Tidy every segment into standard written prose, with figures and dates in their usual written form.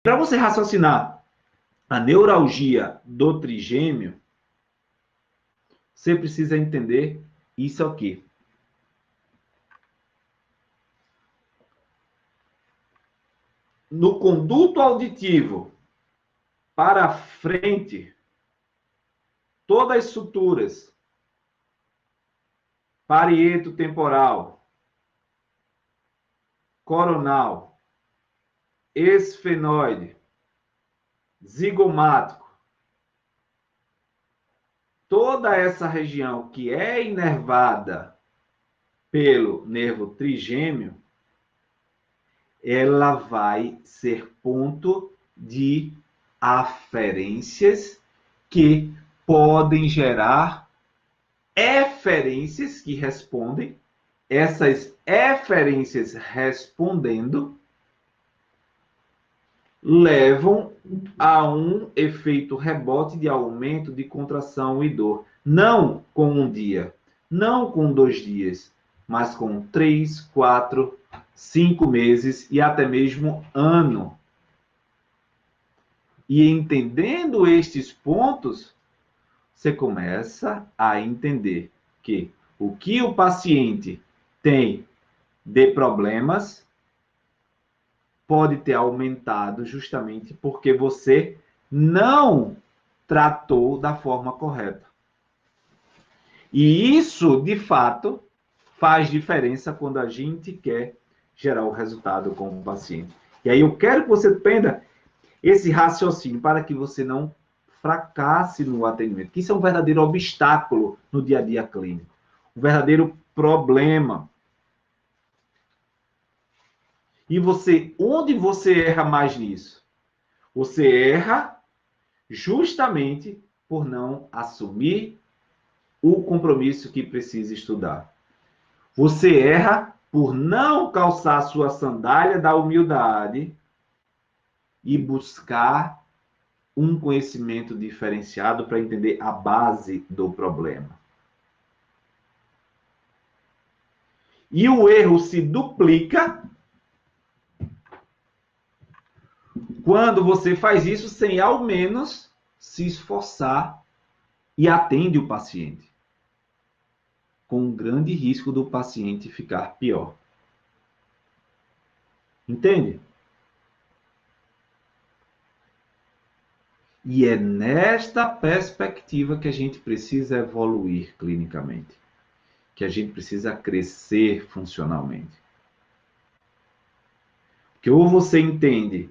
Para você raciocinar a neuralgia do trigêmeo, você precisa entender isso aqui. No conduto auditivo para frente, todas as suturas, parieto temporal, coronal, esfenoide, zigomático, toda essa região que é inervada pelo nervo trigêmeo, ela vai ser ponto de aferências que podem gerar eferências que respondem. Essas eferências respondendo levam a um efeito rebote de aumento de contração e dor. Não com um dia, não com 2 dias, mas com 3, 4, 5 meses e até mesmo ano. E entendendo estes pontos, você começa a entender que o que o paciente tem de problemas pode ter aumentado justamente porque você não tratou da forma correta. E isso, de fato, faz diferença quando a gente quer gerar o resultado com o paciente. E aí eu quero que você prenda esse raciocínio para que você não fracasse no atendimento, que isso é um verdadeiro obstáculo no dia a dia clínico, um verdadeiro problema. E você, onde você erra mais nisso? Você erra justamente por não assumir o compromisso que precisa estudar. Você erra por não calçar sua sandália da humildade e buscar um conhecimento diferenciado para entender a base do problema. E o erro se duplica quando você faz isso sem ao menos se esforçar e atende o paciente, com um grande risco do paciente ficar pior. Entende? E é nesta perspectiva que a gente precisa evoluir clinicamente, que a gente precisa crescer funcionalmente. Porque ou você entende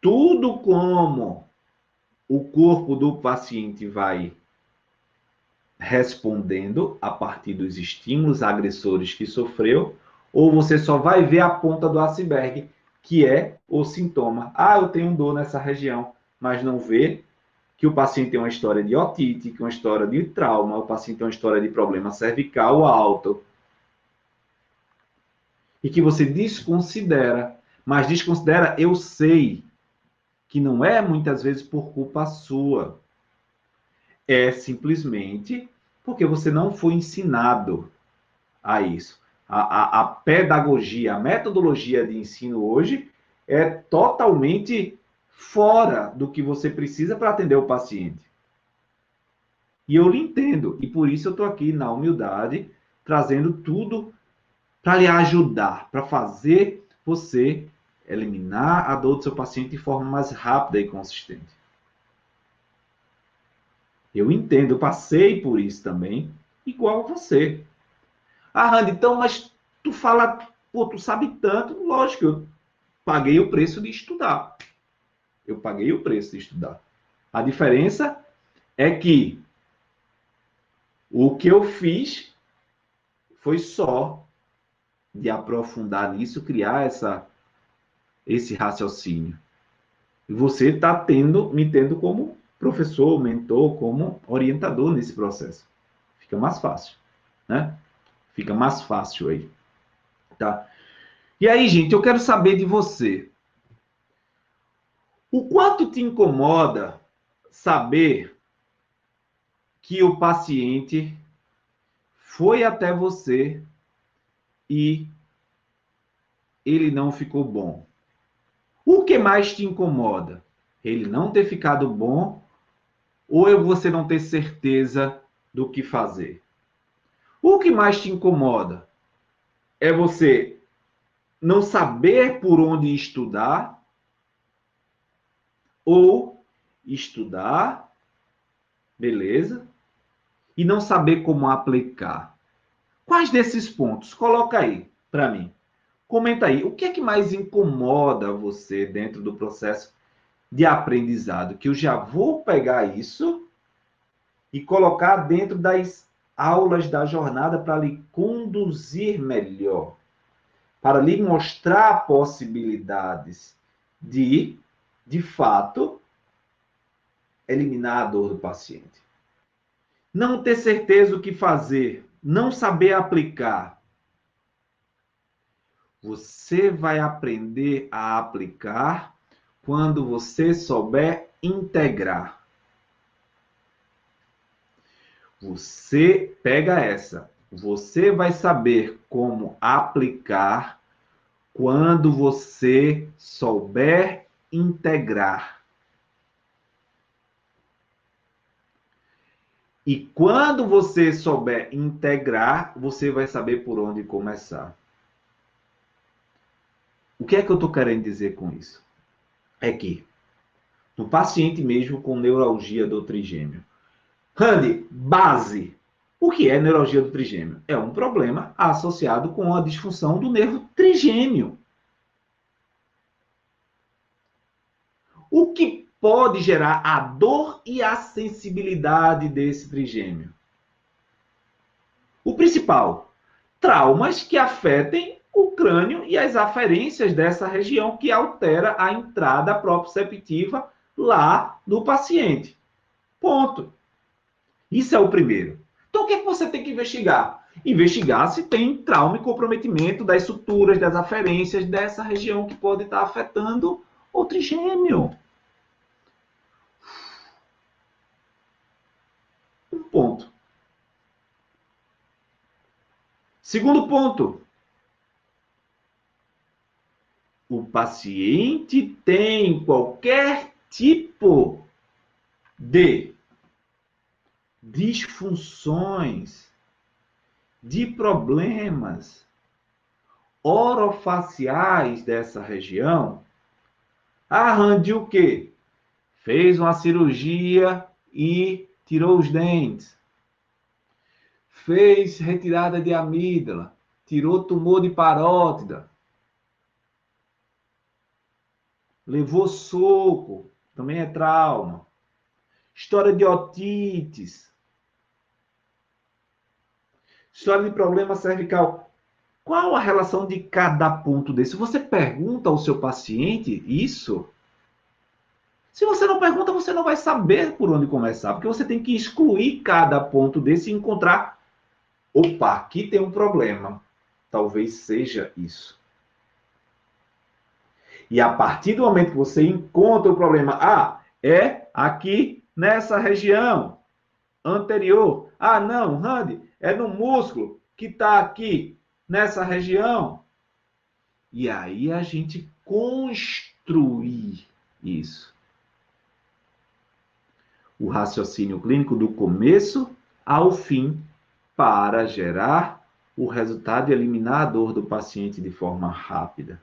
tudo como o corpo do paciente vai respondendo a partir dos estímulos agressores que sofreu, ou você só vai ver a ponta do iceberg, que é o sintoma. Ah, eu tenho dor nessa região, mas não vê que o paciente tem uma história de otite, que uma história de trauma, o paciente tem uma história de problema cervical alto, e que você desconsidera. Mas desconsidera, eu sei, que não é muitas vezes por culpa sua. É simplesmente porque você não foi ensinado a isso. A pedagogia, a metodologia de ensino hoje é totalmente fora do que você precisa para atender o paciente. E eu lhe entendo, e por isso eu estou aqui na humildade, trazendo tudo para lhe ajudar, para fazer você eliminar a dor do seu paciente de forma mais rápida e consistente. Eu entendo, eu passei por isso também, igual a você. Ah, Randy, então, mas tu fala, pô, tu sabe tanto. Lógico, eu paguei o preço de estudar. Eu paguei o preço de estudar. A diferença é que o que eu fiz foi só de aprofundar nisso, criar esse raciocínio. E você está me tendo como professor, mentor, como orientador nesse processo. Fica mais fácil, né? Fica mais fácil aí, tá? E aí, gente, eu quero saber de você. O quanto te incomoda saber que o paciente foi até você e ele não ficou bom? O que mais te incomoda? Ele não ter ficado bom ou você não ter certeza do que fazer? O que mais te incomoda? É você não saber por onde estudar ou estudar, beleza, e não saber como aplicar? Quais desses pontos? Coloca aí para mim. Comenta aí. O que é que mais incomoda você dentro do processo de aprendizado? Que eu já vou pegar isso e colocar dentro das aulas da jornada para lhe conduzir melhor, para lhe mostrar possibilidades de fato, eliminar a dor do paciente. Não ter certeza o que fazer, não saber aplicar. Você vai aprender a aplicar quando você souber integrar. Você pega essa. Você vai saber como aplicar quando você souber integrar. E quando você souber integrar, você vai saber por onde começar. O que é que eu estou querendo dizer com isso? É que no paciente mesmo com neuralgia do trigêmeo, Randy, base. O que é neuralgia do trigêmeo? É um problema associado com a disfunção do nervo trigêmeo. O que pode gerar a dor e a sensibilidade desse trigêmeo? O principal, traumas que afetem o crânio e as aferências dessa região que altera a entrada proprioceptiva lá no paciente. Ponto. Isso é o primeiro. Então, o que é que você tem que investigar? Investigar se tem trauma e comprometimento das suturas, das aferências dessa região que pode estar afetando o trigêmeo. Um ponto. Segundo ponto. O paciente tem qualquer tipo de disfunções, de problemas orofaciais dessa região. Ah, Randy, o quê? Fez uma cirurgia e tirou os dentes. Fez retirada de amígdala, tirou tumor de parótida. Levou soco, também é trauma. História de otites. História de problema cervical. Qual a relação de cada ponto desse? Você pergunta ao seu paciente isso? Se você não pergunta, você não vai saber por onde começar, porque você tem que excluir cada ponto desse e encontrar, opa, aqui tem um problema. Talvez seja isso. E a partir do momento que você encontra o problema, é aqui nessa região anterior. Ah, não, Randy, é no músculo que está aqui nessa região. E aí a gente construir isso. O raciocínio clínico do começo ao fim para gerar o resultado e eliminar a dor do paciente de forma rápida.